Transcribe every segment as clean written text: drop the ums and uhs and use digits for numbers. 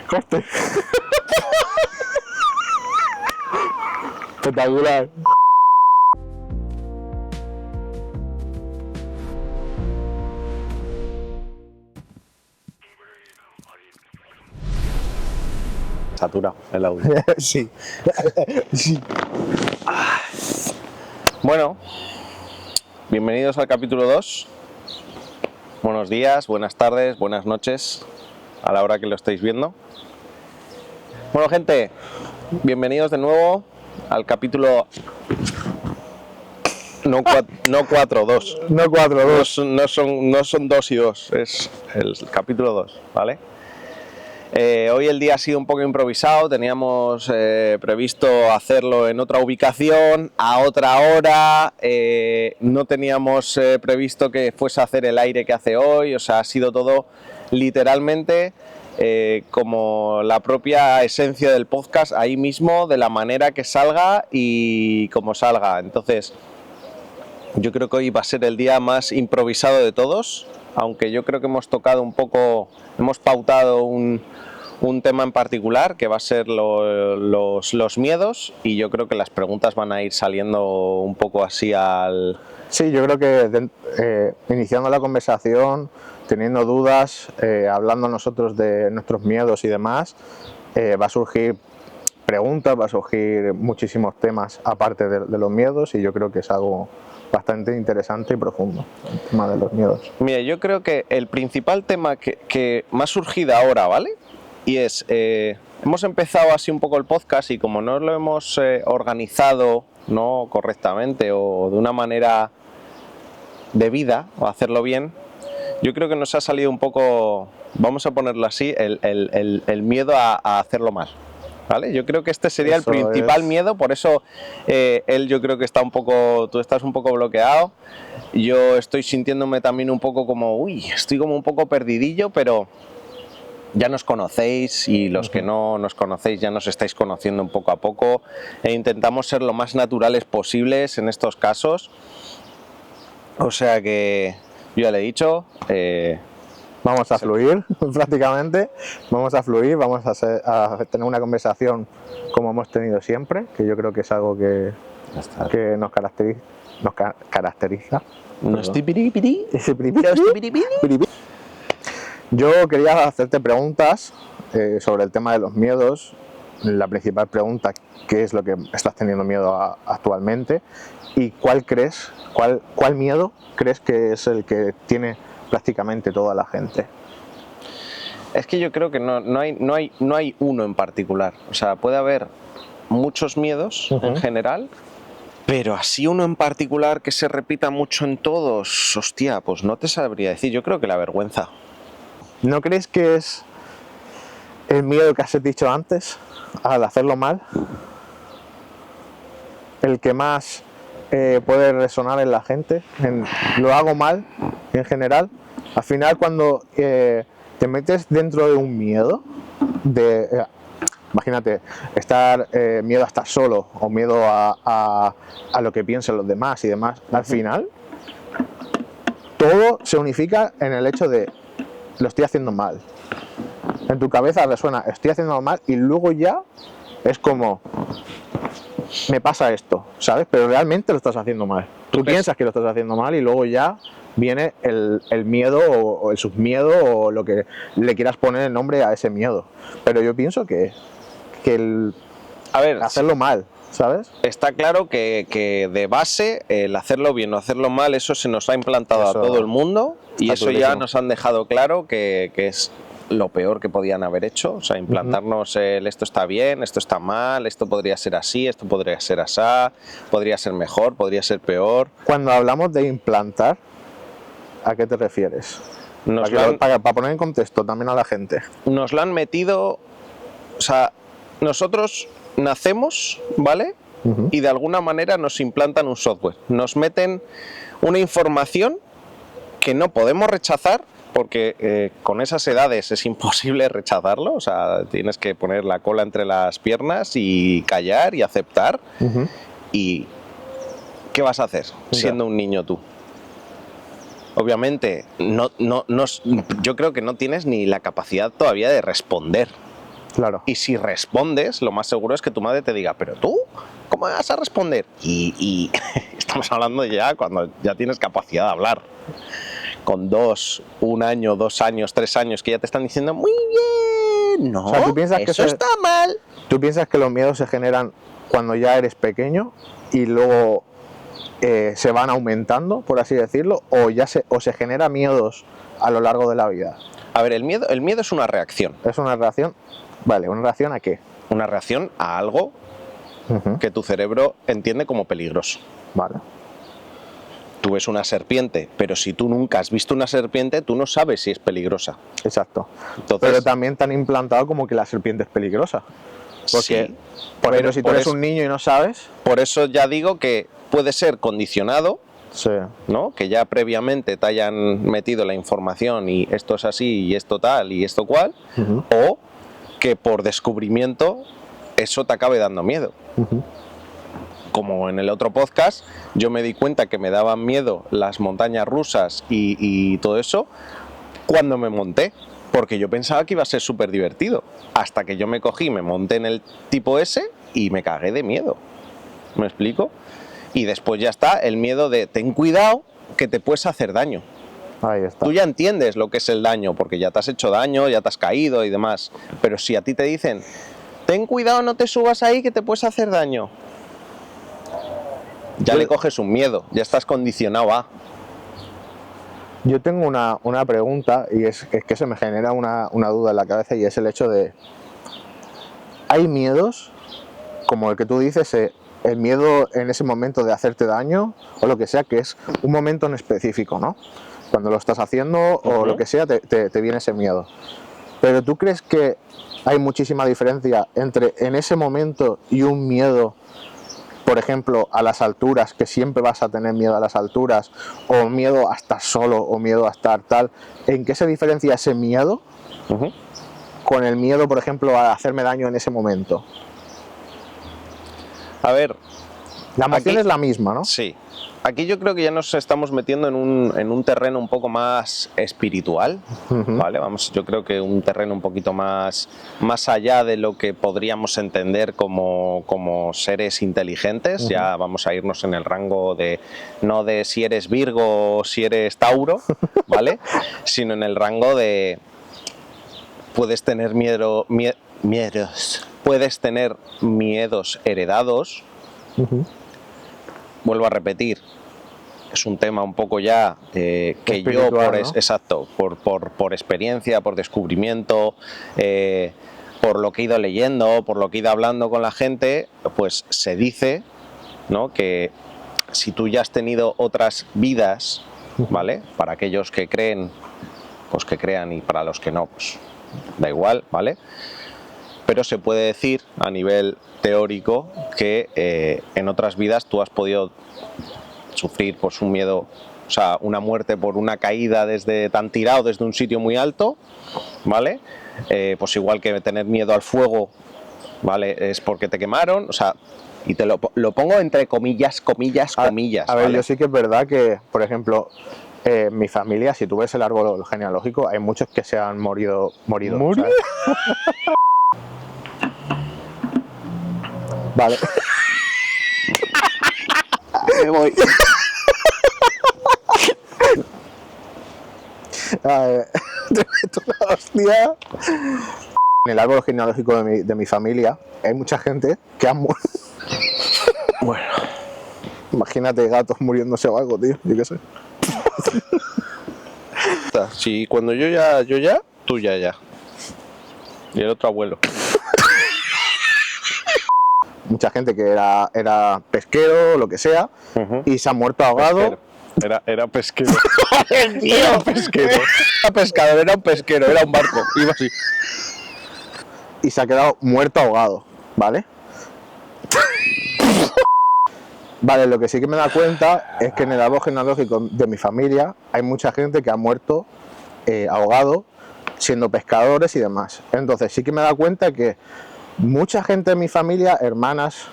Corte. Espectacular. Saturado el audio. Sí. Sí. Bueno, bienvenidos al capítulo 2. Buenos días, buenas tardes, buenas noches, a la hora que lo estáis viendo. Bueno, gente, bienvenidos de nuevo al capítulo... No 4, 2. No 4, 2. No son 2 y 2, es el capítulo 2, ¿vale? Hoy el día ha sido un poco improvisado, teníamos previsto hacerlo en otra ubicación, a otra hora, no teníamos previsto que fuese a hacer el aire que hace hoy, o sea, ha sido todo literalmente como la propia esencia del podcast, ahí mismo, de la manera que salga y como salga. Entonces, yo creo que hoy va a ser el día más improvisado de todos, aunque yo creo que hemos tocado un poco, hemos pautado un tema en particular que va a ser los miedos, y yo creo que las preguntas van a ir saliendo un poco así al... Sí, yo creo que iniciando la conversación, teniendo dudas, hablando nosotros de nuestros miedos y demás, va a surgir preguntas, va a surgir muchísimos temas aparte de los miedos, y yo creo que es algo bastante interesante y profundo, el tema de los miedos. Mira, yo creo que el principal tema que me ha surgido ahora, ¿vale? Y es, hemos empezado así un poco el podcast, y como no lo hemos organizado no correctamente o de una manera debida, o hacerlo bien, yo creo que nos ha salido un poco, vamos a ponerlo así, el miedo a hacerlo mal, ¿vale? Yo creo que este sería Eso el principal es. miedo, por eso él, yo creo que está un poco, tú estás un poco bloqueado, yo estoy sintiéndome también un poco como, estoy como un poco perdidillo, pero ya nos conocéis, y los que no nos conocéis ya nos estáis conociendo un poco a poco, e intentamos ser lo más naturales posibles en estos casos. O sea que yo ya le he dicho, Vamos a fluir prácticamente, vamos a fluir, vamos a tener una conversación como hemos tenido siempre, que yo creo que es algo que nos caracteriza. Yo quería hacerte preguntas sobre el tema de los miedos. La principal pregunta, ¿qué es lo que estás teniendo miedo actualmente? ¿Y cuál miedo crees que es el que tiene prácticamente toda la gente? Es que yo creo que no hay uno en particular. O sea, puede haber muchos miedos en general, pero así uno en particular que se repita mucho en todos, hostia, pues no te sabría decir. Yo creo que la vergüenza. ¿No crees que es el miedo que has dicho antes, al hacerlo mal, el que más puede resonar en la gente? Lo hago mal, en general. Al final, cuando te metes dentro de un miedo, imagínate, miedo a estar solo, o miedo a lo que piensen los demás y demás, al final, todo se unifica en el hecho de lo estoy haciendo mal. En tu cabeza resuena, estoy haciendo mal, y luego ya es como, me pasa esto, ¿sabes? Pero realmente lo estás haciendo mal. Tú piensas que lo estás haciendo mal, y luego ya viene el miedo o el submiedo, o lo que le quieras poner el nombre a ese miedo. Pero yo pienso que hacerlo mal, ¿sabes? Está claro que de base el hacerlo bien o hacerlo mal, eso se nos ha implantado a todo el mundo, y eso ya nos han dejado claro que es lo peor que podían haber hecho. O sea, implantarnos esto está bien, esto está mal, esto podría ser así, esto podría ser asá, podría ser mejor, podría ser peor. Cuando hablamos de implantar, ¿a qué te refieres? Para poner en contexto también a la gente. Nos lo han metido, o sea, nosotros nacemos, ¿vale? Y de alguna manera nos implantan un software, nos meten una información que no podemos rechazar, porque con esas edades es imposible rechazarlo. O sea, tienes que poner la cola entre las piernas y callar y aceptar. ¿Y qué vas a hacer siendo un niño tú? obviamente, yo creo que no tienes ni la capacidad todavía de responder. Claro. Y si respondes, lo más seguro es que tu madre te diga, pero tú, ¿cómo vas a responder? Y estamos hablando ya cuando ya tienes capacidad de hablar. Con 1 año, 2 años, 3 años, que ya te están diciendo, muy bien, no, O sea, ¿tú piensas que eso está mal. ¿Tú piensas que los miedos se generan cuando ya eres pequeño y luego se van aumentando, por así decirlo, o se genera miedos a lo largo de la vida? A ver, el miedo es una reacción. ¿Es una reacción? Vale, ¿una reacción a qué? Una reacción a algo que tu cerebro entiende como peligroso. Vale. Tú ves una serpiente, pero si tú nunca has visto una serpiente, tú no sabes si es peligrosa. Exacto. Entonces, pero también te han implantado como que la serpiente es peligrosa. Porque, sí, por ejemplo, si tú eres un niño y no sabes... Por eso ya digo que puede ser condicionado, Sí. ¿no? Que ya previamente te hayan metido la información y esto es así y esto tal y esto cual, o que por descubrimiento eso te acabe dando miedo. Como en el otro podcast, yo me di cuenta que me daban miedo las montañas rusas y todo eso cuando me monté, porque yo pensaba que iba a ser súper divertido, hasta que yo me cogí, me monté en el tipo ese y me cagué de miedo. ¿Me explico? Y después ya está el miedo de ten cuidado que te puedes hacer daño. Ahí está. Tú ya entiendes lo que es el daño, porque ya te has hecho daño, ya te has caído y demás, pero si a ti te dicen ten cuidado, no te subas ahí que te puedes hacer daño, ya le coges un miedo, ya estás condicionado a... Yo tengo una pregunta y es que se me genera una duda en la cabeza, y es el hecho de... ¿Hay miedos, como el que tú dices, el miedo en ese momento de hacerte daño o lo que sea, que es un momento en específico, ¿no? Cuando lo estás haciendo o lo que sea, te viene ese miedo. Pero ¿tú crees que hay muchísima diferencia entre en ese momento y un miedo, por ejemplo, a las alturas, que siempre vas a tener miedo a las alturas, o miedo a estar solo, o miedo a estar tal? ¿En qué se diferencia ese miedo con el miedo, por ejemplo, a hacerme daño en ese momento? A ver... La emoción aquí es la misma, ¿no? Sí. Aquí yo creo que ya nos estamos metiendo en un terreno un poco más espiritual, ¿vale? Yo creo que un terreno un poquito más allá de lo que podríamos entender como seres inteligentes. Ya vamos a irnos en el rango de, no de si eres Virgo o si eres Tauro, ¿vale? Sino en el rango de puedes tener miedos, puedes tener miedos heredados. Vuelvo a repetir, es un tema un poco ya que yo, por experiencia, por descubrimiento, por lo que he ido leyendo, por lo que he ido hablando con la gente, pues se dice, ¿no?, que si tú ya has tenido otras vidas, ¿vale? Para aquellos que creen, pues que crean, y para los que no, pues da igual, ¿vale? Pero se puede decir a nivel teórico que en otras vidas tú has podido sufrir pues un miedo, o sea, una muerte por una caída tan tirado desde un sitio muy alto, ¿vale? Pues igual que tener miedo al fuego, ¿vale? Es porque te quemaron, o sea, y te lo pongo entre comillas, comillas. A ver, ¿vale? yo sí que es verdad que, por ejemplo, mi familia, si tú ves el árbol genealógico, hay muchos que se han morido. ¿Murido? Vale. Me voy. Te meto una hostia. En el árbol genealógico de mi familia hay mucha gente que ha muerto. Bueno. Imagínate gatos muriéndose o algo, tío. Yo qué sé. Sí, cuando yo ya, tú ya. Y el otro abuelo. Mucha gente que era pesquero o lo que sea, y se ha muerto ahogado. Era pesquero. Era pesquero. Era pescador, era un pesquero, era un barco. Iba así. Y se ha quedado muerto ahogado, ¿vale? Vale, lo que sí que me da cuenta es que en el árbol genealógico de mi familia hay mucha gente que ha muerto ahogado siendo pescadores y demás. Entonces sí que me da cuenta que mucha gente de mi familia, hermanas,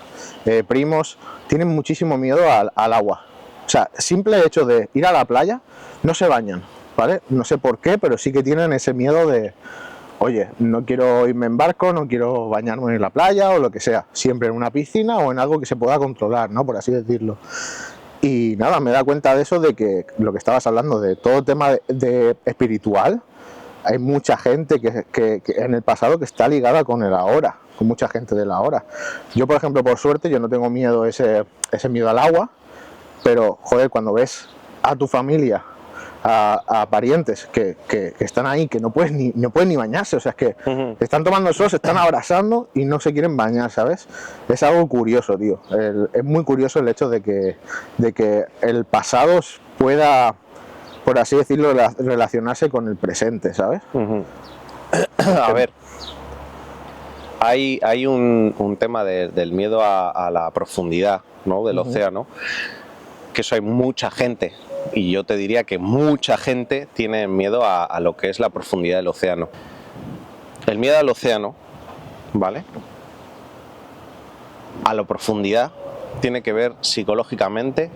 primos, tienen muchísimo miedo al agua. O sea, simple hecho de ir a la playa, no se bañan, ¿vale? No sé por qué, pero sí que tienen ese miedo de, oye, no quiero irme en barco, no quiero bañarme en la playa o lo que sea, siempre en una piscina o en algo que se pueda controlar, ¿no? Por así decirlo. Y nada, me da cuenta de eso, de que lo que estabas hablando, de todo tema de espiritual, hay mucha gente que en el pasado que está ligada con el ahora, con mucha gente del ahora. Yo, por ejemplo, por suerte, yo no tengo miedo, ese miedo al agua, pero, joder, cuando ves a tu familia, a parientes que están ahí, que no pueden ni bañarse, o sea, es que están tomando el sol, se están abrazando y no se quieren bañar, ¿sabes? Es algo curioso, tío. Es muy curioso el hecho de que el pasado pueda, por así decirlo, relacionarse con el presente, ¿sabes? A ver, hay un tema del miedo a la profundidad, ¿no? Del océano, que eso hay mucha gente, y yo te diría que mucha gente tiene miedo a lo que es la profundidad del océano. El miedo al océano, ¿vale? A la profundidad tiene que ver psicológicamente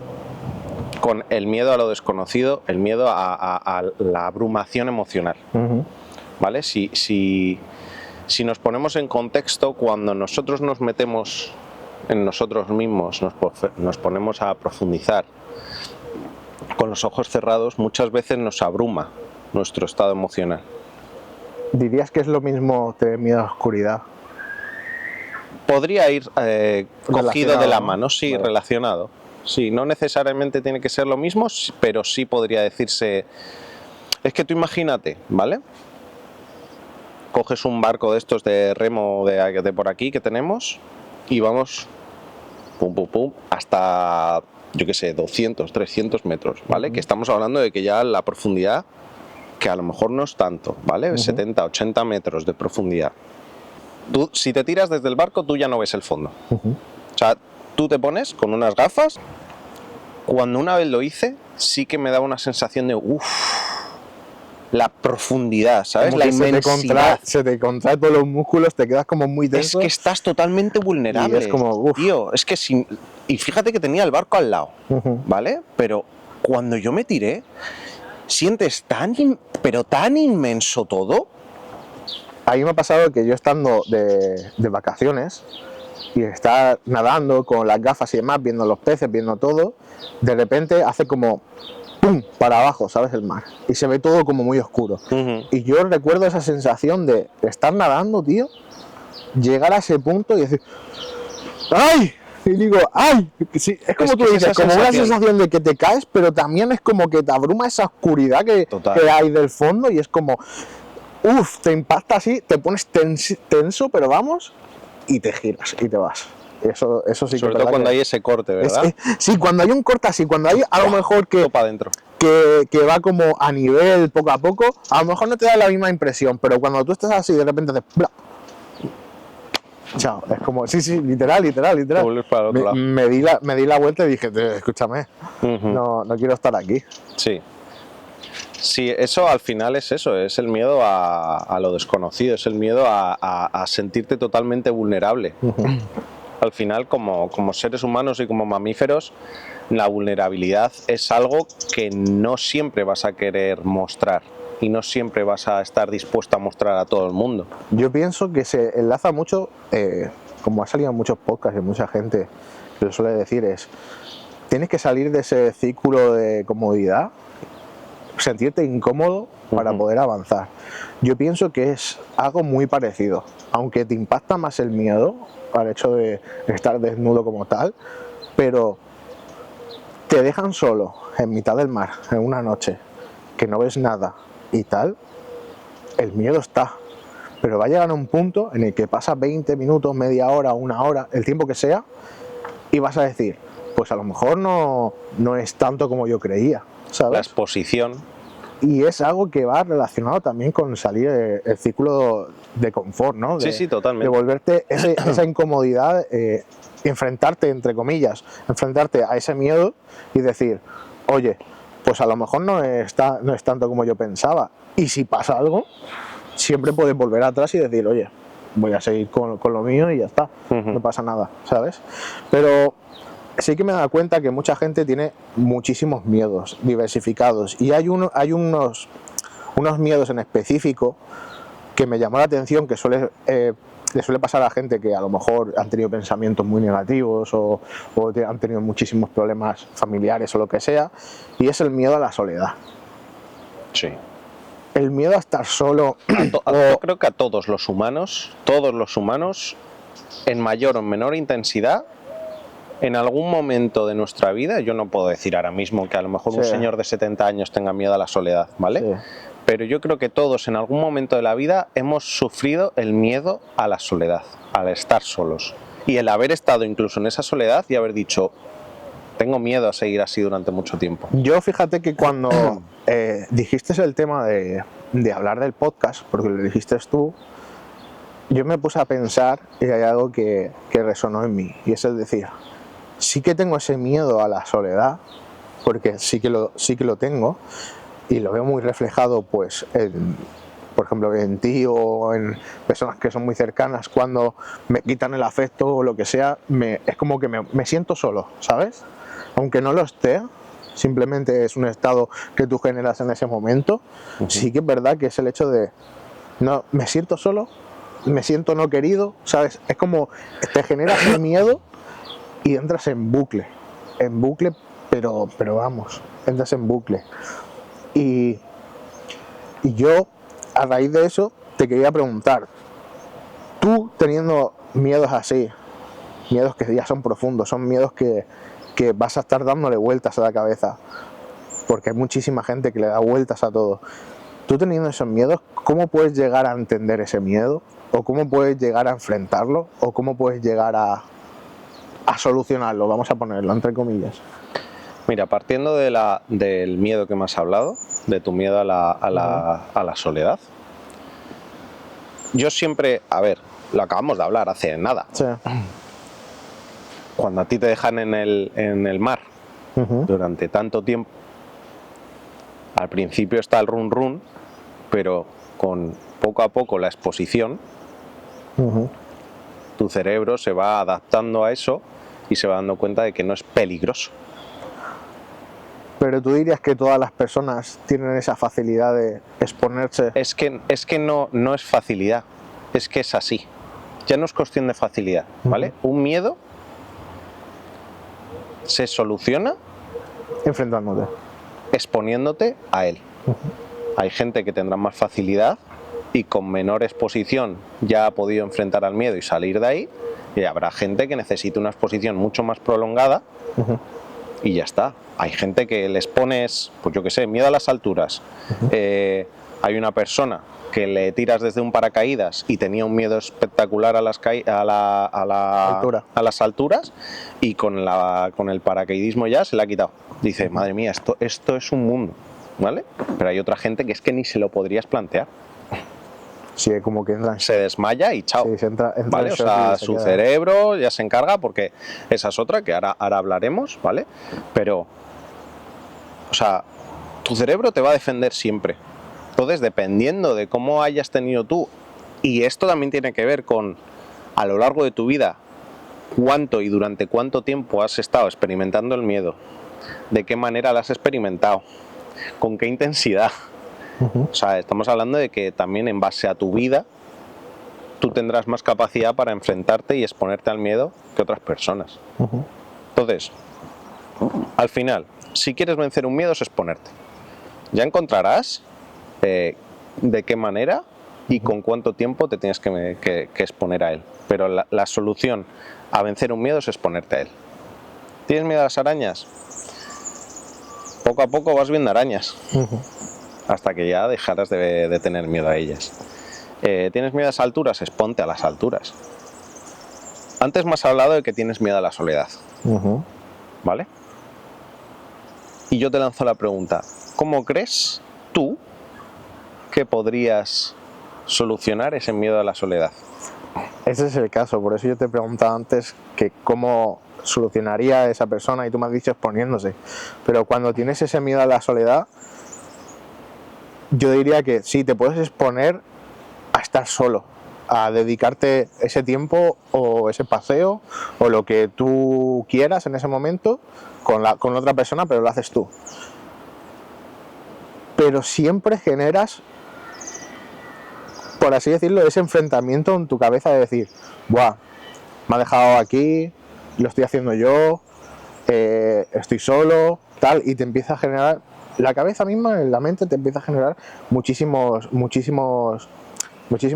con el miedo a lo desconocido, el miedo a la abrumación emocional, ¿vale? Si nos ponemos en contexto, cuando nosotros nos metemos en nosotros mismos, nos ponemos a profundizar con los ojos cerrados, muchas veces nos abruma nuestro estado emocional. ¿Dirías que es lo mismo tener miedo a la oscuridad? Podría ir cogido de la mano, sí, vale. relacionado. Sí, no necesariamente tiene que ser lo mismo, pero sí podría decirse... Es que tú imagínate, ¿vale? Coges un barco de estos de remo de por aquí que tenemos y vamos pum, pum, pum, hasta, yo qué sé, 200, 300 metros, ¿vale? Que estamos hablando de que ya la profundidad, que a lo mejor no es tanto, ¿vale? 70, 80 metros de profundidad. Tú, si te tiras desde el barco, tú ya no ves el fondo. O sea, tú te pones con unas gafas. Cuando una vez lo hice, sí que me daba una sensación de la profundidad, ¿sabes? Como la que inmensidad. Se te contrae todos los músculos, te quedas como muy tenso. Es que estás totalmente vulnerable. Y es como, tío, es que y fíjate que tenía el barco al lado, ¿vale? Pero cuando yo me tiré, sientes pero tan inmenso todo. A mí me ha pasado que yo estando de vacaciones y estar nadando con las gafas y demás, viendo los peces, viendo todo, de repente hace como ¡pum! Para abajo, ¿sabes? El mar. Y se ve todo como muy oscuro. Y yo recuerdo esa sensación de estar nadando, tío, llegar a ese punto y decir ¡ay! Y digo, ¡ay! Sí, es como tú dices, como una sensación de que te caes, pero también es como que te abruma esa oscuridad que hay del fondo y es como... Uf, te impacta así, te pones tenso, pero vamos, y te giras y te vas. Eso sí que sobre todo cuando hay ese corte, ¿verdad? Sí, cuando hay un corte así, cuando hay a lo mejor que va como a nivel poco a poco, a lo mejor no te da la misma impresión, pero cuando tú estás así de repente haces ¡bla! Chao, es como, sí, literal. Te vuelves para el otro lado. Me di la vuelta y dije, escúchame, no quiero estar aquí. Sí. Sí, eso al final es eso, es el miedo a lo desconocido, es el miedo a sentirte totalmente vulnerable. Al final, como seres humanos y como mamíferos, la vulnerabilidad es algo que no siempre vas a querer mostrar y no siempre vas a estar dispuesto a mostrar a todo el mundo. Yo pienso que se enlaza mucho, como ha salido en muchos podcasts y mucha gente lo suele decir, tienes que salir de ese círculo de comodidad, sentirte incómodo para poder avanzar. Yo pienso que es algo muy parecido, aunque te impacta más el miedo al hecho de estar desnudo como tal, pero te dejan solo en mitad del mar en una noche que no ves nada y tal, el miedo está, pero va a llegar a un punto en el que pasa 20 minutos, media hora, una hora, el tiempo que sea, y vas a decir, pues a lo mejor no es tanto como yo creía, ¿sabes? La exposición. Y es algo que va relacionado también con salir el círculo de confort, ¿no? Sí, totalmente. De volverte esa incomodidad, enfrentarte, entre comillas, enfrentarte a ese miedo y decir, oye, pues a lo mejor no es tanto como yo pensaba. Y si pasa algo, siempre puedes volver atrás y decir, oye, voy a seguir con lo mío y ya está, no pasa nada, ¿sabes? Pero sí que me he dado cuenta que mucha gente tiene muchísimos miedos diversificados, y hay unos miedos en específico que me llamó la atención, que le suele pasar a la gente que a lo mejor han tenido pensamientos muy negativos o han tenido muchísimos problemas familiares o lo que sea, y es el miedo a la soledad. Sí. El miedo a estar solo. Yo creo que a todos los humanos, en mayor o menor intensidad, en algún momento de nuestra vida, yo no puedo decir ahora mismo que a lo mejor un señor de 70 años tenga miedo a la soledad, ¿vale? Sí. Pero yo creo que todos en algún momento de la vida hemos sufrido el miedo a la soledad, al estar solos. Y el haber estado incluso en esa soledad y haber dicho, tengo miedo a seguir así durante mucho tiempo. Yo fíjate que cuando dijiste el tema de hablar del podcast, porque lo dijiste tú, yo me puse a pensar y hay algo que resonó en mí, y es el decir, sí que tengo ese miedo a la soledad, porque sí que lo tengo, y lo veo muy reflejado, pues, por ejemplo, en ti o en personas que son muy cercanas. Cuando me quitan el afecto o lo que sea, es como que me siento solo, ¿sabes? Aunque no lo esté, simplemente es un estado que tú generas en ese momento. Sí que es verdad que es el hecho de, no, me siento solo, me siento no querido, ¿sabes? Es como te generas el miedo y entras en bucle, pero vamos, entras en bucle. Y yo, a raíz de eso, te quería preguntar, tú teniendo miedos así, miedos que ya son profundos, son miedos que vas a estar dándole vueltas a la cabeza, porque hay muchísima gente que le da vueltas a todo. Tú teniendo esos miedos, ¿cómo puedes llegar a entender ese miedo? ¿O cómo puedes llegar a enfrentarlo? ¿O cómo puedes llegar a solucionarlo? Vamos a ponerlo entre comillas. Mira, partiendo del miedo que me has hablado, de tu miedo a la soledad, yo siempre, a ver, lo acabamos de hablar hace nada. Sí. Cuando a ti te dejan en el mar durante tanto tiempo, al principio está el run run, pero con poco a poco la exposición, tu cerebro se va adaptando a eso y se va dando cuenta de que no es peligroso. Pero tú dirías que todas las personas tienen esa facilidad de exponerse. Es que no es facilidad, es que es así. Ya no es cuestión de facilidad, ¿vale? Un miedo se soluciona enfrentándote, exponiéndote a él. Hay gente que tendrá más facilidad y con menor exposición ya ha podido enfrentar al miedo y salir de ahí, y habrá gente que necesite una exposición mucho más prolongada y ya está. Hay gente que les pones, pues yo qué sé, miedo a las alturas. Hay una persona que le tiras desde un paracaídas y tenía un miedo espectacular a las alturas, y con el paracaidismo ya se le ha quitado. Dice, madre mía, esto es un mundo, ¿vale? Pero hay otra gente que es que ni se lo podrías plantear. Sí, como que se desmaya y chao. Sí, entra ¿vale? O sea, su cerebro ya se encarga, porque esa es otra que ahora hablaremos, ¿vale? Pero, o sea, tu cerebro te va a defender siempre. Entonces, dependiendo de cómo hayas tenido tú, y esto también tiene que ver con, a lo largo de tu vida, cuánto y durante cuánto tiempo has estado experimentando el miedo, de qué manera lo has experimentado, con qué intensidad. O sea, estamos hablando de que también en base a tu vida tú tendrás más capacidad para enfrentarte y exponerte al miedo que otras personas. Entonces, al final, si quieres vencer un miedo es exponerte. Ya encontrarás de qué manera y con cuánto tiempo te tienes que exponer a él. Pero la solución a vencer un miedo es exponerte a él. ¿Tienes miedo a las arañas? Poco a poco vas viendo arañas. Hasta que ya dejarás de tener miedo a ellas. ¿Tienes miedo a las alturas? Exponte a las alturas. Antes me has hablado de que tienes miedo a la soledad. ¿Vale? Y yo te lanzo la pregunta, ¿cómo crees tú que podrías solucionar ese miedo a la soledad? Ese es el caso, por eso yo te preguntaba antes que cómo solucionaría esa persona, y tú me has dicho exponiéndose. Pero cuando tienes ese miedo a la soledad, yo diría que sí, te puedes exponer a estar solo, a dedicarte ese tiempo o ese paseo o lo que tú quieras en ese momento con otra persona, pero lo haces tú. Pero siempre generas, por así decirlo, ese enfrentamiento en tu cabeza de decir, ¡buah! Me ha dejado aquí, lo estoy haciendo yo, estoy solo, tal, y te empieza a generar, la cabeza misma, en la mente te empieza a generar muchísimas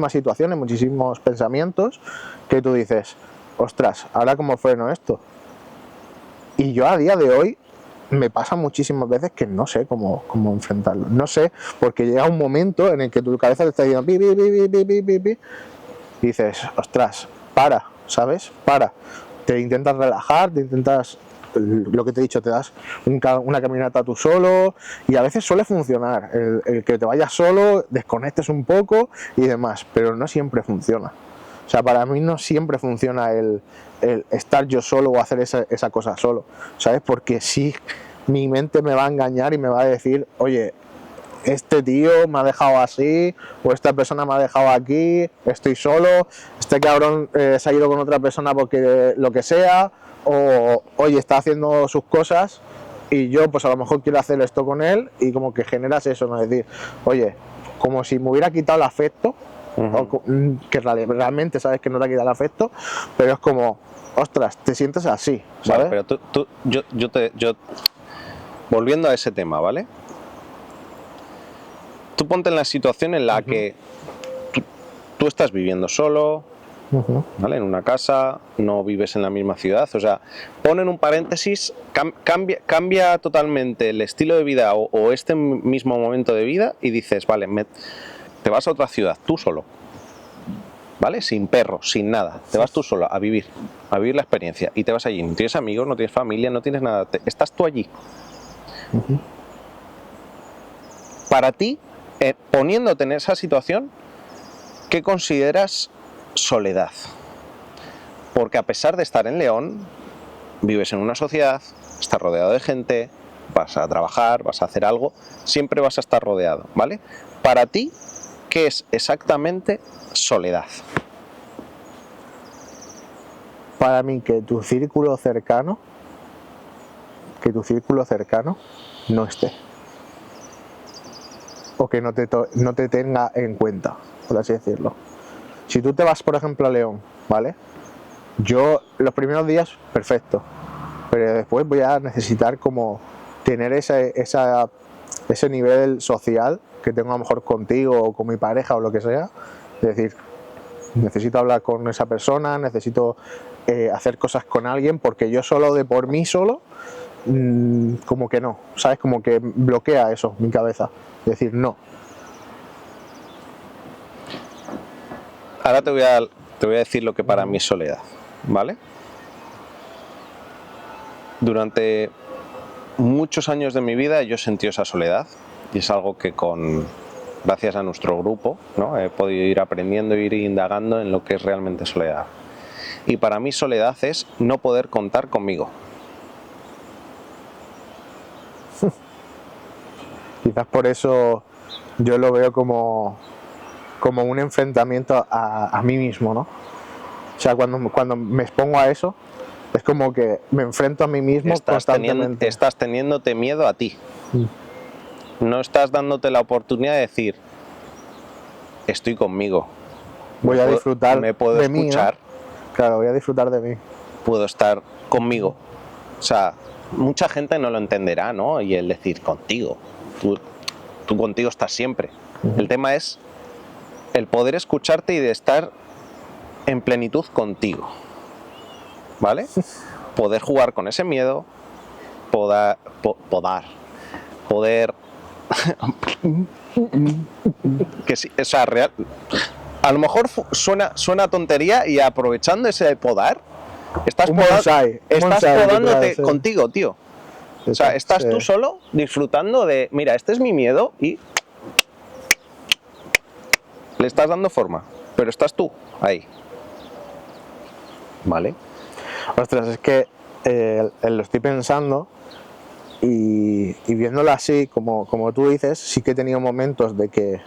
situaciones, muchísimos pensamientos que tú dices, ostras, ¿ahora cómo freno esto? Y yo a día de hoy me pasa muchísimas veces que no sé cómo enfrentarlo. No sé, porque llega un momento en el que tu cabeza te está diciendo pi, pi, pi, pi, pi, pi, pi, y dices, ostras, para, ¿sabes? Para. Te intentas relajar, te intentas, lo que te he dicho, te das una caminata tú solo, y a veces suele funcionar el que te vayas solo, desconectes un poco y demás, pero no siempre funciona. O sea, para mí no siempre funciona el estar yo solo o hacer esa cosa solo, ¿sabes? Porque sí, mi mente me va a engañar y me va a decir, oye, este tío me ha dejado así, o esta persona me ha dejado aquí, estoy solo, este cabrón se ha ido con otra persona porque lo que sea, o oye, está haciendo sus cosas y yo pues a lo mejor quiero hacer esto con él, y como que generas eso, ¿no? Es decir, oye, como si me hubiera quitado el afecto, que realmente sabes que no te ha quitado el afecto, pero es como, ostras, te sientes así, ¿sabes? Vale, pero yo volviendo a ese tema, ¿vale? Tú ponte en la situación en la que tú estás viviendo solo, ¿vale? En una casa, no vives en la misma ciudad, o sea, pon en un paréntesis, cambia totalmente el estilo de vida o este mismo momento de vida y dices, vale, te vas a otra ciudad, tú solo, ¿vale? Sin perro, sin nada, te vas tú solo a vivir la experiencia y te vas allí, no tienes amigos, no tienes familia, no tienes nada, estás tú allí. Para ti, poniéndote en esa situación, ¿qué consideras soledad? Porque a pesar de estar en León, vives en una sociedad, estás rodeado de gente, vas a trabajar, vas a hacer algo, siempre vas a estar rodeado, ¿vale? Para ti, ¿qué es exactamente soledad? Para mí, que tu círculo cercano no esté, o que no te tenga en cuenta, por así decirlo. Si tú te vas, por ejemplo, a León, ¿vale? Yo los primeros días, perfecto, pero después voy a necesitar como tener ese nivel social que tengo a lo mejor contigo o con mi pareja o lo que sea. Es decir, necesito hablar con esa persona, necesito hacer cosas con alguien, porque yo solo de por mí solo, como que no, ¿sabes? Como que bloquea eso mi cabeza. Es decir, no. Ahora te voy a decir lo que para mí es soledad, ¿vale? Durante muchos años de mi vida yo he sentido esa soledad y es algo que gracias a nuestro grupo, ¿no? He podido ir aprendiendo, ir indagando en lo que es realmente soledad. Y para mí soledad es no poder contar conmigo. Quizás por eso yo lo veo como un enfrentamiento a mí mismo, ¿no? O sea, cuando me expongo a eso, es como que me enfrento a mí mismo constantemente. Estás teniéndote miedo a ti. No estás dándote la oportunidad de decir, estoy conmigo. Voy a disfrutar me puedo de mí, escuchar. ¿no? Claro, voy a disfrutar de mí. Puedo estar conmigo. O sea, mucha gente no lo entenderá, ¿no? Y el decir contigo. Tú contigo estás siempre. El tema es el poder escucharte y de estar en plenitud contigo, ¿vale? Poder jugar con ese miedo, poder que sí, o sea, real, a lo mejor suena tontería, y aprovechando ese podar, estás podándote contigo, tío. O sea, estás tú solo disfrutando de, mira, este es mi miedo, y le estás dando forma, pero estás tú ahí, ¿vale? Ostras, es que lo estoy pensando y viéndolo así, como tú dices, sí que he tenido momentos de que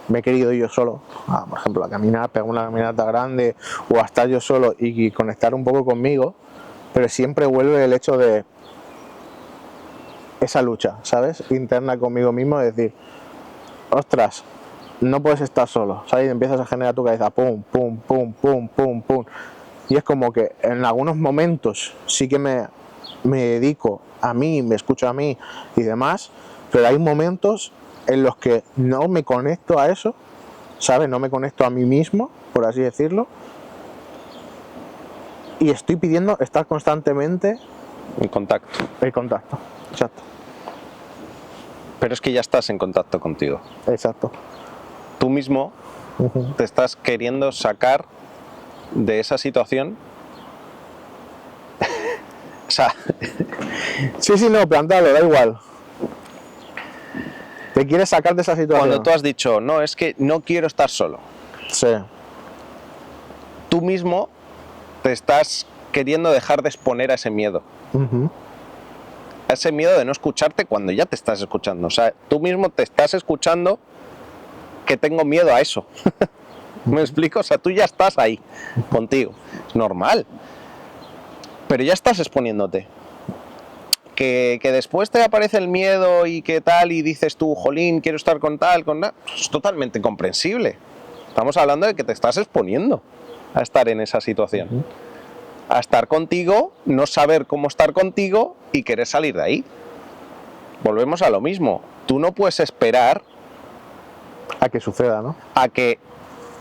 me he querido yo solo, por ejemplo, a caminar, pegar una caminata grande o a estar yo solo y conectar un poco conmigo, pero siempre vuelve el hecho de esa lucha, ¿sabes? Interna conmigo mismo, de decir, ostras, no puedes estar solo, ¿sabes? Y empiezas a generar tu cabeza, pum, pum, pum, pum, pum, pum. Y es como que en algunos momentos sí que me dedico a mí, me escucho a mí y demás, pero hay momentos en los que no me conecto a eso, ¿sabes? No me conecto a mí mismo, por así decirlo, y estoy pidiendo estar constantemente en contacto. El contacto, exacto. Pero es que ya estás en contacto contigo. Exacto. Tú mismo te estás queriendo sacar de esa situación. O sea... Sí, no, plantéalo, da igual. Te quieres sacar de esa situación. Cuando tú has dicho, no, es que no quiero estar solo. Sí. Tú mismo te estás queriendo dejar de exponer a ese miedo. A ese miedo de no escucharte cuando ya te estás escuchando. O sea, tú mismo te estás escuchando que tengo miedo a eso. ¿Me explico? O sea, tú ya estás ahí, contigo. Es normal. Pero ya estás exponiéndote. Que después te aparece el miedo y que tal, y dices tú, jolín, quiero estar con tal, con nada, es totalmente comprensible. Estamos hablando de que te estás exponiendo a estar en esa situación. A estar contigo, no saber cómo estar contigo y querer salir de ahí. Volvemos a lo mismo. Tú no puedes esperar a que suceda, ¿no? A que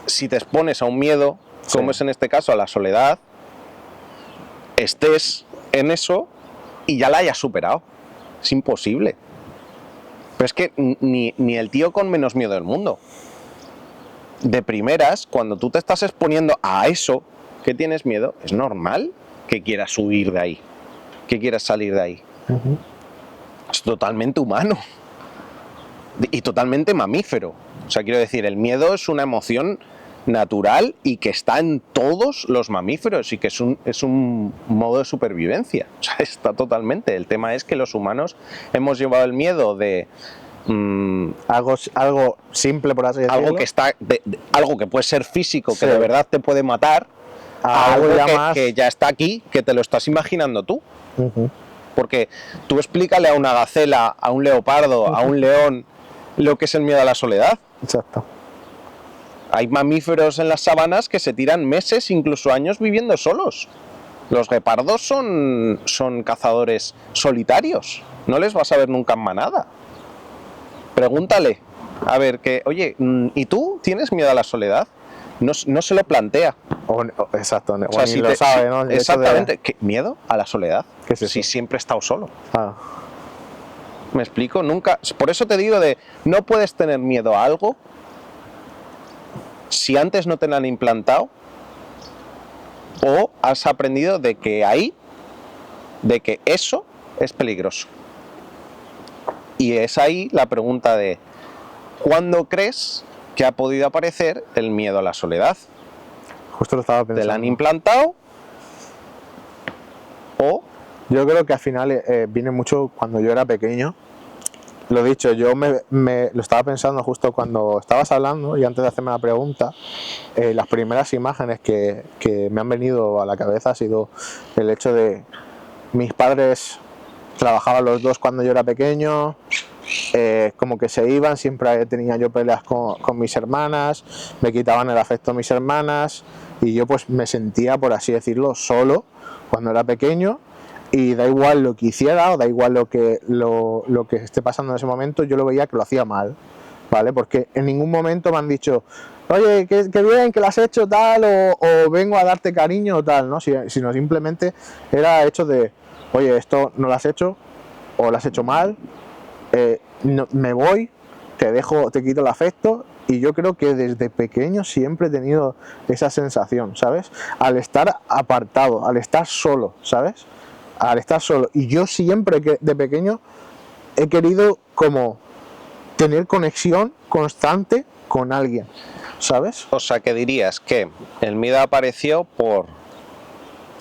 si te expones a un miedo, como es en este caso a la soledad, estés en eso y ya la hayas superado. Es imposible. Pero es que ni el tío con menos miedo del mundo. De primeras, cuando tú te estás exponiendo a eso que tienes miedo, es normal que quieras huir de ahí, que quieras salir de ahí. Es totalmente humano y totalmente mamífero. O sea, quiero decir, el miedo es una emoción natural y que está en todos los mamíferos y que es un modo de supervivencia. O sea, está totalmente. El tema es que los humanos hemos llevado el miedo de algo simple, por así decirlo. Algo que está algo que puede ser físico, que de verdad te puede matar, a algo que ya está aquí, que te lo estás imaginando tú. Porque tú explícale a una gacela, a un leopardo, a un león, lo que es el miedo a la soledad. Exacto. Hay mamíferos en las sabanas que se tiran meses, incluso años viviendo solos. Los guepardos son cazadores solitarios. No les vas a ver nunca en manada. Pregúntale, a ver, oye, ¿y tú tienes miedo a la soledad? No se lo plantea. Exacto, o sea, si lo sabe, ¿no? Exactamente. ¿Qué miedo a la soledad? ¿Qué es eso? Si siempre he estado solo. ¿Me explico? Nunca. Por eso te digo no puedes tener miedo a algo si antes no te lo han implantado o has aprendido de que eso es peligroso. Y es ahí la pregunta de ¿cuándo crees que ha podido aparecer el miedo a la soledad? Justo lo estaba pensando. ¿Te la han implantado? ¿O? Yo creo que al final viene mucho cuando yo era pequeño. Lo dicho, yo lo estaba pensando justo cuando estabas hablando y antes de hacerme la pregunta, las primeras imágenes que me han venido a la cabeza ha sido el hecho de mis padres trabajaban los dos cuando yo era pequeño, como que se iban, siempre tenía yo peleas con mis hermanas, me quitaban el afecto de mis hermanas y yo pues me sentía, por así decirlo, solo cuando era pequeño. Y da igual lo que hiciera o da igual lo que esté pasando en ese momento, yo lo veía que lo hacía mal, ¿vale? Porque en ningún momento me han dicho, oye, qué bien, que lo has hecho tal, o vengo a darte cariño o tal, ¿no? Sino simplemente era hecho de, oye, esto no lo has hecho, o lo has hecho mal, me voy, te quito el afecto. Y yo creo que desde pequeño siempre he tenido esa sensación, ¿sabes? Al estar apartado, al estar solo, ¿sabes? Al estar solo. Y yo siempre de pequeño he querido como tener conexión constante con alguien, ¿sabes? O sea, que dirías que el miedo apareció por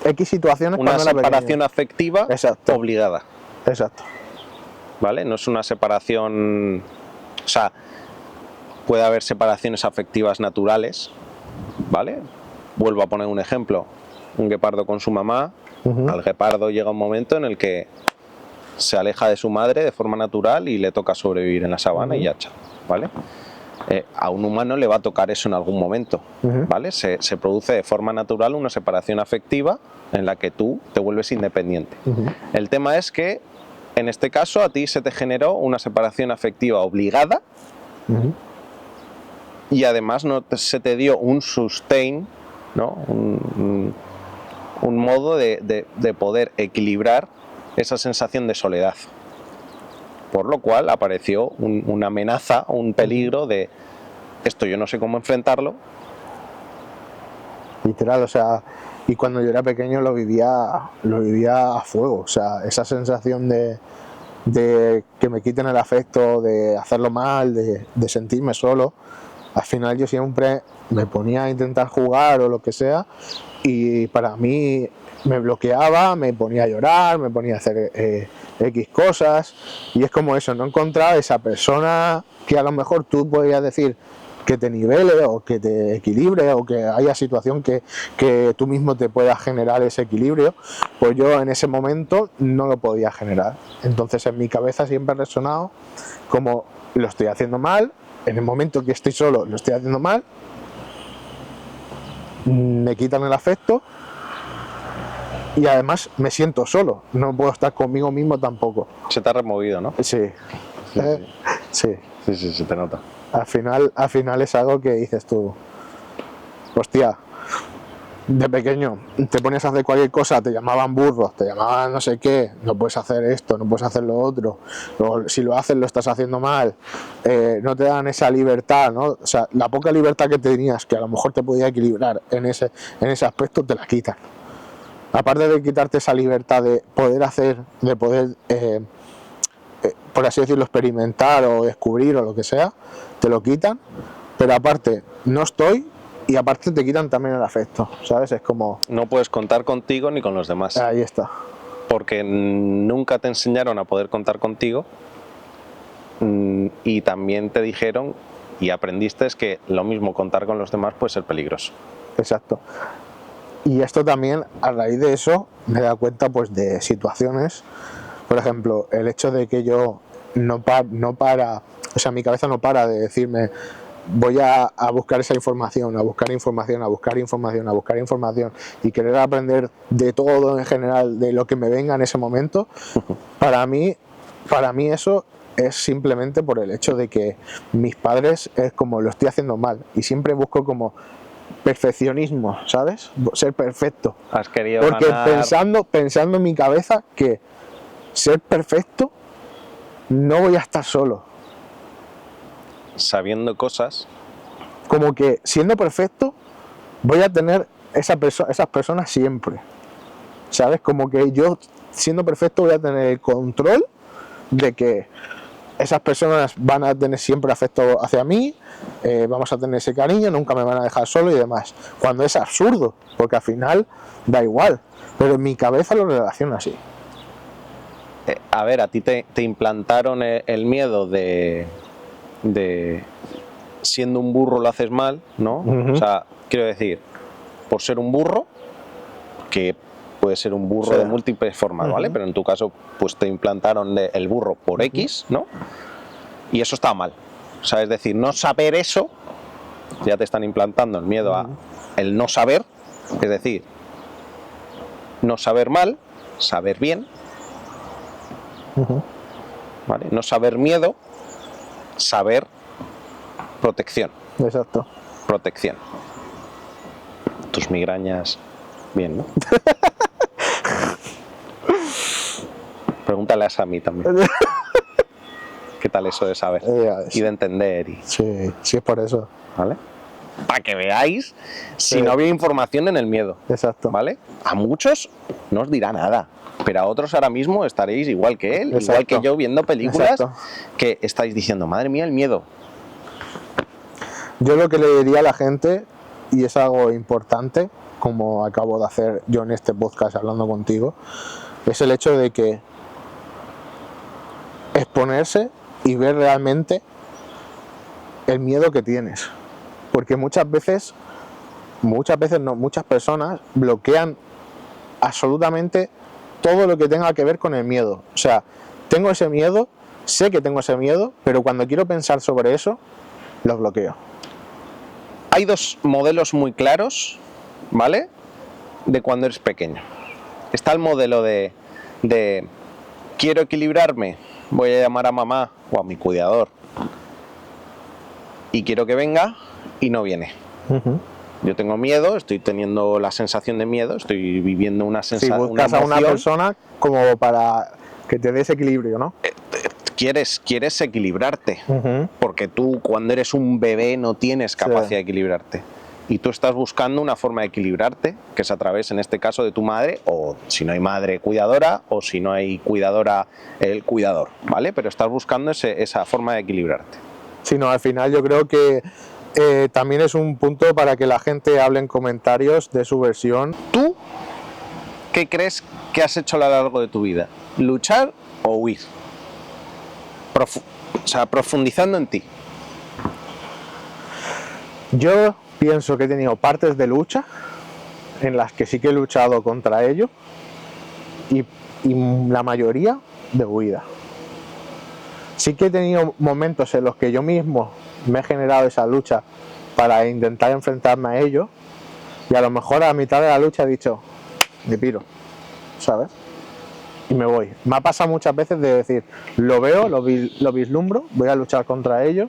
X situaciones, una separación afectiva obligada. Exacto. ¿Vale? No es una separación... O sea, puede haber separaciones afectivas naturales, ¿vale? Vuelvo a poner un ejemplo, un guepardo con su mamá, al guepardo llega un momento en el que se aleja de su madre de forma natural y le toca sobrevivir en la sabana y ya está, ¿vale? A un humano le va a tocar eso en algún momento, ¿vale? Se produce de forma natural una separación afectiva en la que tú te vuelves independiente. El tema es que, en este caso, a ti se te generó una separación afectiva obligada y además se te dio un sustain, ¿no? Un modo de poder equilibrar esa sensación de soledad. Por lo cual apareció una amenaza, un peligro de esto yo no sé cómo enfrentarlo. Literal, o sea, y cuando yo era pequeño lo vivía a fuego, o sea, esa sensación de que me quiten el afecto, de hacerlo mal, de sentirme solo. Al final yo siempre me ponía a intentar jugar o lo que sea y para mí me bloqueaba, me ponía a llorar, me ponía a hacer X cosas y es como eso, no encontrar esa persona que a lo mejor tú podrías decir que te nivele o que te equilibre o que haya situación que tú mismo te puedas generar ese equilibrio, pues yo en ese momento no lo podía generar. Entonces en mi cabeza siempre ha resonado como lo estoy haciendo mal, en el momento que estoy solo lo estoy haciendo mal, me quitan el afecto y además me siento solo, no puedo estar conmigo mismo tampoco. Se te ha removido, ¿no? Sí. Sí. Sí, se te nota. Al final es algo que dices tú, hostia, de pequeño te ponías a hacer cualquier cosa, te llamaban burros, te llamaban no sé qué, no puedes hacer esto, no puedes hacer lo otro, o si lo haces lo estás haciendo mal, no te dan esa libertad, ¿no? O sea, la poca libertad que tenías, que a lo mejor te podía equilibrar en ese aspecto, te la quitan. Aparte de quitarte esa libertad de poder hacer, de poder, por así decirlo, experimentar o descubrir o lo que sea, te lo quitan, pero aparte no estoy y aparte te quitan también el afecto, ¿sabes? Es como... No puedes contar contigo ni con los demás. Ahí está. Porque nunca te enseñaron a poder contar contigo y también te dijeron y aprendiste que lo mismo contar con los demás puede ser peligroso. Exacto. Y esto también, a raíz de eso, me da cuenta pues de situaciones, por ejemplo, el hecho de que yo no para, o sea, mi cabeza no para de decirme voy a buscar esa información, a buscar información, a buscar información, a buscar información y querer aprender de todo en general, de lo que me venga en ese momento, para mí eso es simplemente por el hecho de que mis padres es como lo estoy haciendo mal y siempre busco como perfeccionismo, ¿sabes? Ser perfecto. Has querido porque ganar... pensando en mi cabeza que ser perfecto no voy a estar solo. Sabiendo cosas. Como que siendo perfecto voy a tener esas personas siempre. ¿Sabes? Como que yo siendo perfecto voy a tener el control de que esas personas van a tener siempre afecto hacia mí, vamos a tener ese cariño, nunca me van a dejar solo y demás. Cuando es absurdo, porque al final da igual, pero en mi cabeza lo relaciono así. A ver, a ti te implantaron el miedo de siendo un burro lo haces mal, ¿no? O sea, quiero decir, por ser un burro, que puede ser un burro de múltiples formas, ¿vale? Pero en tu caso, pues te implantaron el burro por X, ¿no? Y eso está mal. O sea, es decir, no saber eso, ya te están implantando el miedo a el no saber, es decir, no saber mal, saber bien, ¿vale? No saber miedo, saber protección. Exacto. Protección. Tus migrañas, bien, ¿no? Pregúntale a Sami también. ¿Qué tal eso de saber? Y de entender. Sí, es por eso. ¿Vale? Para que veáis si no había información en el miedo. Exacto. ¿Vale? A muchos no os dirá nada, pero a otros ahora mismo estaréis igual que él, igual que yo, viendo películas que estáis diciendo, madre mía, el miedo. Yo lo que le diría a la gente, y es algo importante, como acabo de hacer yo en este podcast hablando contigo, es el hecho de que exponerse y ver realmente el miedo que tienes. Porque muchas veces no, muchas personas bloquean absolutamente todo lo que tenga que ver con el miedo. O sea, tengo ese miedo, sé que tengo ese miedo, pero cuando quiero pensar sobre eso, lo bloqueo. Hay dos modelos muy claros, ¿vale? De cuando eres pequeño. Está el modelo de quiero equilibrarme, voy a llamar a mamá o a mi cuidador y quiero que venga y no viene. Yo tengo miedo, estoy teniendo la sensación de miedo, estoy viviendo una sensación, si buscas una emoción. A una persona como para que te dé ese equilibrio, ¿no? Quieres equilibrarte, porque tú cuando eres un bebé no tienes capacidad de equilibrarte. Y tú estás buscando una forma de equilibrarte, que es a través, en este caso, de tu madre, o si no hay madre, cuidadora, o si no hay cuidadora, el cuidador, ¿vale? Pero estás buscando esa forma de equilibrarte. Sí, no, al final yo creo que también es un punto para que la gente hable en comentarios de su versión. ¿Tú qué crees que has hecho a lo largo de tu vida? ¿Luchar o huir? O sea, profundizando en ti. Yo pienso que he tenido partes de lucha en las que sí que he luchado contra ello y la mayoría de huida. Sí que he tenido momentos en los que yo mismo me he generado esa lucha para intentar enfrentarme a ello y a lo mejor a mitad de la lucha he dicho, me piro, ¿sabes? Y me voy. Me ha pasado muchas veces de decir, lo veo, lo vislumbro, voy a luchar contra ello,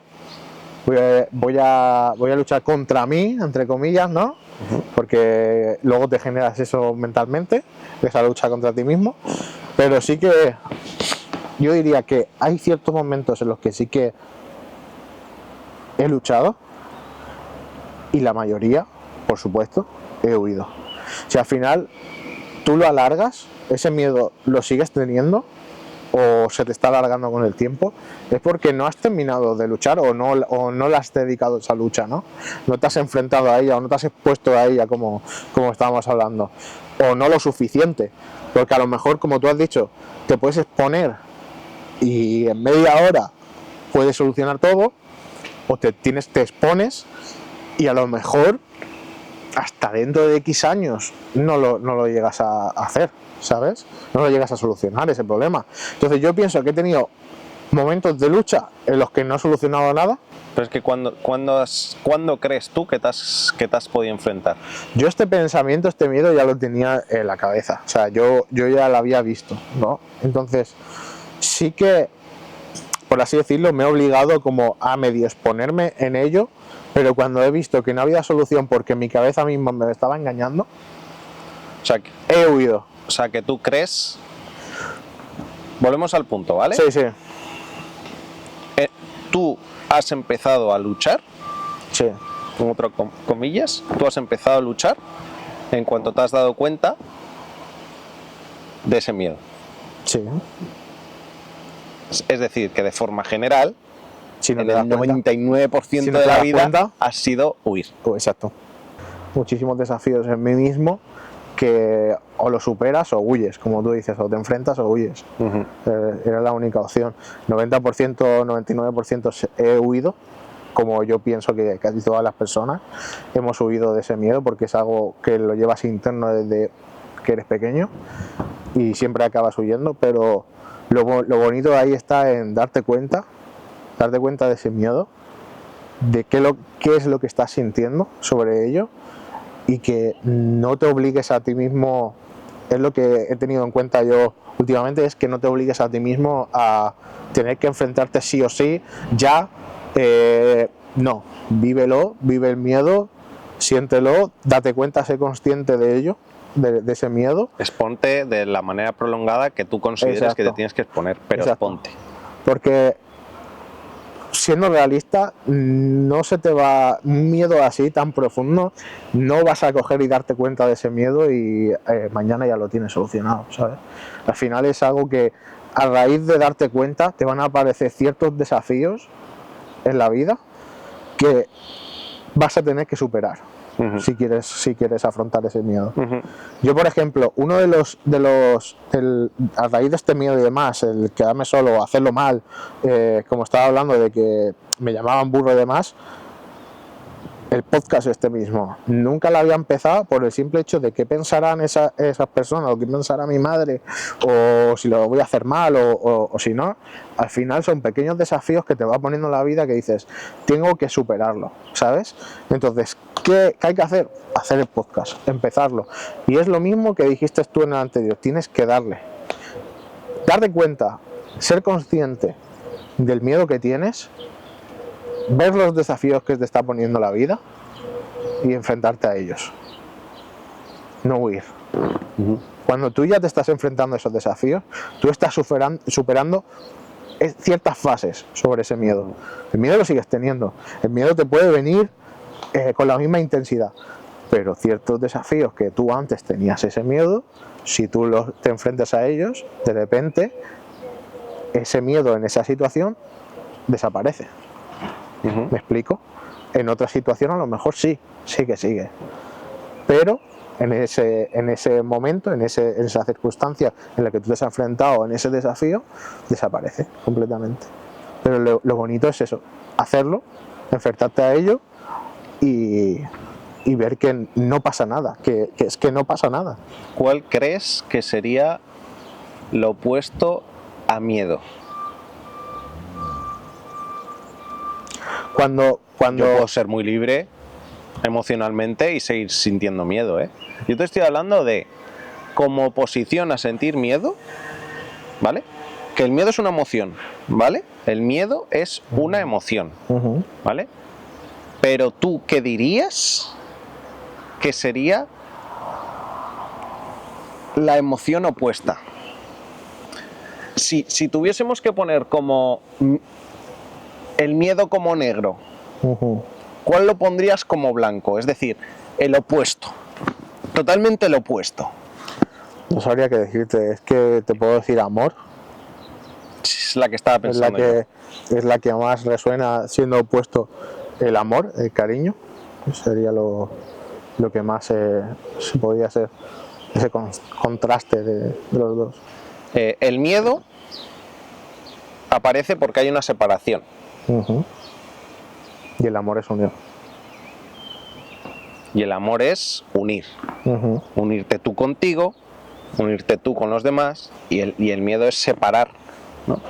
voy a luchar contra mí, entre comillas, ¿no? Porque luego te generas eso mentalmente, esa lucha contra ti mismo, pero sí que yo diría que hay ciertos momentos en los que sí que he luchado y la mayoría, por supuesto, he huido. Si al final tú lo alargas, ese miedo lo sigues teniendo o se te está alargando con el tiempo, es porque no has terminado de luchar o no le has dedicado esa lucha, ¿no? No te has enfrentado a ella o no te has expuesto a ella como estábamos hablando, o no lo suficiente, porque a lo mejor, como tú has dicho, te puedes exponer y en media hora puedes solucionar todo, o te expones y a lo mejor hasta dentro de X años no lo llegas a hacer, ¿sabes? No lo llegas a solucionar ese problema. Entonces yo pienso que he tenido momentos de lucha en los que no he solucionado nada. Pero es que ¿cuándo crees tú que te has podido enfrentar? Yo este pensamiento, este miedo ya lo tenía en la cabeza, o sea, yo ya lo había visto, ¿no? Entonces sí que, por así decirlo, me he obligado como a medio exponerme en ello, pero cuando he visto que no había solución porque mi cabeza misma me estaba engañando, o sea, he huido. O sea, que tú crees... Volvemos al punto, ¿vale? Sí, sí. Tú has empezado a luchar, sí, con otras comillas, tú has empezado a luchar en cuanto te has dado cuenta de ese miedo. Sí. Es decir, que de forma general, si no en el 99% si no de la vida cuenta, ha sido huir. Exacto. Muchísimos desafíos en mí mismo que o lo superas o huyes, como tú dices, o te enfrentas o huyes. Era la única opción. 90%, 99% he huido, como yo pienso que casi todas las personas hemos huido de ese miedo, porque es algo que lo llevas interno desde que eres pequeño y siempre acabas huyendo, pero lo bonito de ahí está en darte cuenta de ese miedo, de qué es lo que estás sintiendo sobre ello y que no te obligues a ti mismo. Es lo que he tenido en cuenta yo últimamente, es que no te obligues a ti mismo a tener que enfrentarte sí o sí, ya, no, vive el miedo, siéntelo, date cuenta, sé consciente de ello, de ese miedo. Exponte de la manera prolongada que tú consideres. Exacto. Que te tienes que exponer, pero exacto. Exponte. Porque siendo realista, no se te va un miedo así tan profundo, no vas a coger y darte cuenta de ese miedo y mañana ya lo tienes solucionado, ¿sabes? Al final es algo que a raíz de darte cuenta te van a aparecer ciertos desafíos en la vida que vas a tener que superar. si quieres afrontar ese miedo. Yo, por ejemplo, uno a raíz de este miedo y demás, el quedarme solo, hacerlo mal, como estaba hablando de que me llamaban burro y demás, el podcast este mismo, nunca lo había empezado por el simple hecho de qué pensarán esas personas, o qué pensará mi madre, o si lo voy a hacer mal, o si no. Al final son pequeños desafíos que te va poniendo la vida que dices, tengo que superarlo, ¿sabes? Entonces, ¿qué hay que hacer? Hacer el podcast, empezarlo. Y es lo mismo que dijiste tú en el anterior, tienes que darte cuenta, ser consciente del miedo que tienes, ver los desafíos que te está poniendo la vida y enfrentarte a ellos. No huir. Cuando tú ya te estás enfrentando a esos desafíos, tú estás superando ciertas fases sobre ese miedo. El miedo lo sigues teniendo. El miedo te puede venir con la misma intensidad. Pero ciertos desafíos que tú antes tenías ese miedo, si tú te enfrentas a ellos, de repente ese miedo en esa situación desaparece. ¿Me explico? En otra situación a lo mejor sí que sigue, pero en ese momento, en esa circunstancia en la que tú te has enfrentado en ese desafío, desaparece completamente. Pero lo bonito es eso, hacerlo, enfrentarte a ello y ver que no pasa nada, que es que no pasa nada. ¿Cuál crees que sería lo opuesto a miedo? Cuando yo puedo ser muy libre emocionalmente y seguir sintiendo miedo, ¿eh? Yo te estoy hablando de como oposición a sentir miedo, ¿vale? Que el miedo es una emoción, ¿vale? El miedo es una emoción, ¿vale? Pero tú, ¿qué dirías que sería la emoción opuesta? Si tuviésemos que poner como el miedo como negro, ¿cuál lo pondrías como blanco? Es decir, el opuesto, totalmente el opuesto. No sabría qué decirte, es que te puedo decir amor. Es la que estaba pensando. Es la que más resuena siendo opuesto el amor, el cariño. Sería lo que más se podría ser, ese contraste de los dos. El miedo aparece porque hay una separación. Y el amor es unión. Y el amor es unir. Unirte tú contigo, unirte tú con los demás, y el miedo es separar, ¿no?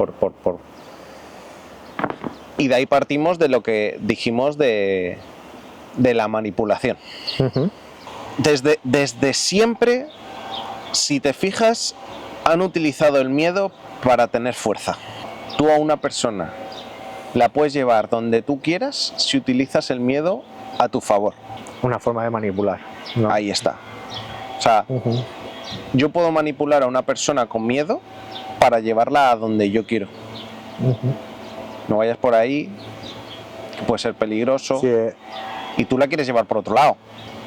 Y de ahí partimos de lo que dijimos de la manipulación. Desde siempre, si te fijas, han utilizado el miedo para tener fuerza. Tú a una persona la puedes llevar donde tú quieras si utilizas el miedo a tu favor. Una forma de manipular, ¿no? Ahí está. O sea, yo puedo manipular a una persona con miedo para llevarla a donde yo quiero. No vayas por ahí, que puede ser peligroso, sí, y tú la quieres llevar por otro lado.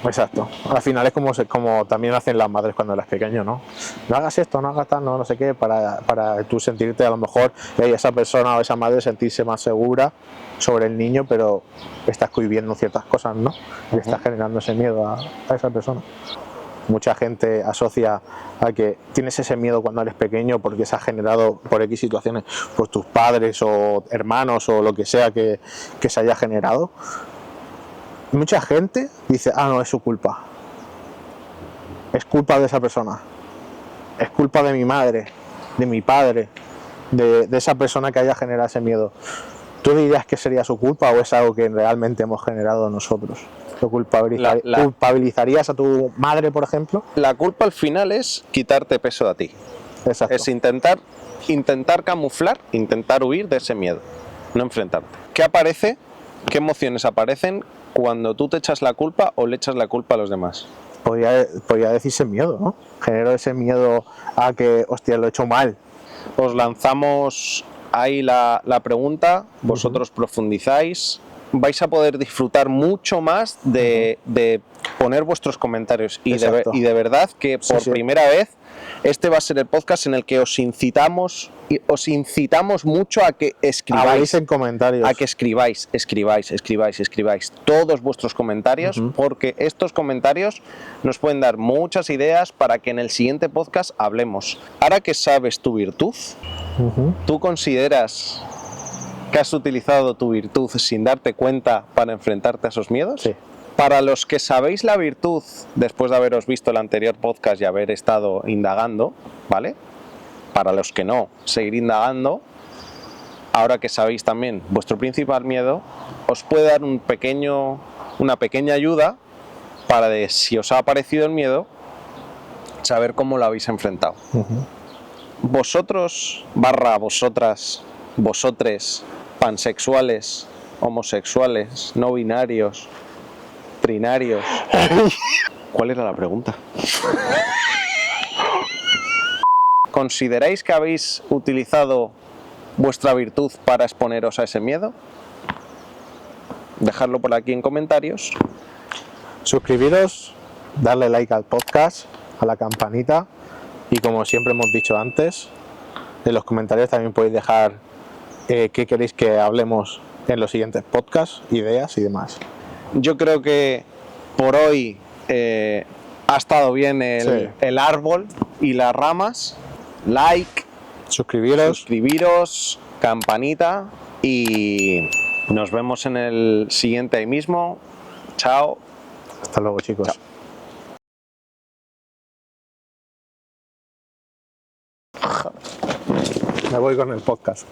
Exacto. Al final es como también hacen las madres cuando eres pequeño, ¿no? No hagas esto, no hagas tal, no sé qué, para tú sentirte a lo mejor, esa persona o esa madre sentirse más segura sobre el niño, pero estás cohibiendo ciertas cosas, ¿no? Y estás generando ese miedo a esa persona. Mucha gente asocia a que tienes ese miedo cuando eres pequeño porque se ha generado por X situaciones, por tus padres o hermanos o lo que sea que se haya generado. Mucha gente dice, no, es su culpa. Es culpa de esa persona. Es culpa de mi madre, de mi padre, de esa persona que haya generado ese miedo. ¿Tú dirías que sería su culpa o es algo que realmente hemos generado nosotros? ¿Culpabilizarías a tu madre, por ejemplo? La culpa al final es quitarte peso de a ti. Exacto. Es intentar camuflar, intentar huir de ese miedo, no enfrentarte. ¿Qué aparece? ¿Qué emociones aparecen cuando tú te echas la culpa o le echas la culpa a los demás? Podría decirse miedo, ¿no? Genero ese miedo a que, hostia, lo he hecho mal. Os lanzamos ahí la pregunta, vosotros profundizáis, vais a poder disfrutar mucho más de poner vuestros comentarios. Y Exacto. de verdad que por Sí. primera vez este va a ser el podcast en el que os incitamos mucho a que escribáis. Habléis en comentarios. A que escribáis todos vuestros comentarios, porque estos comentarios nos pueden dar muchas ideas para que en el siguiente podcast hablemos. Ahora que sabes tu virtud, ¿tú consideras que has utilizado tu virtud sin darte cuenta para enfrentarte a esos miedos? Sí. Para los que sabéis la virtud, después de haberos visto el anterior podcast y haber estado indagando, ¿vale? Para los que no, seguir indagando. Ahora que sabéis también vuestro principal miedo, os puede dar una pequeña ayuda para, si os ha aparecido el miedo, saber cómo lo habéis enfrentado. Vosotros, vosotras, vosotres, pansexuales, homosexuales, no binarios, trinarios. ¿Cuál era la pregunta? ¿Consideráis que habéis utilizado vuestra virtud para exponeros a ese miedo? Dejadlo por aquí en comentarios. Suscribiros, darle like al podcast, a la campanita y como siempre hemos dicho antes, en los comentarios también podéis dejar qué queréis que hablemos en los siguientes podcasts, ideas y demás. Yo creo que por hoy ha estado bien el árbol y las ramas. Like, suscribiros, campanita y nos vemos en el siguiente ahí mismo. Chao. Hasta luego, chicos. Chao. Me voy con el podcast.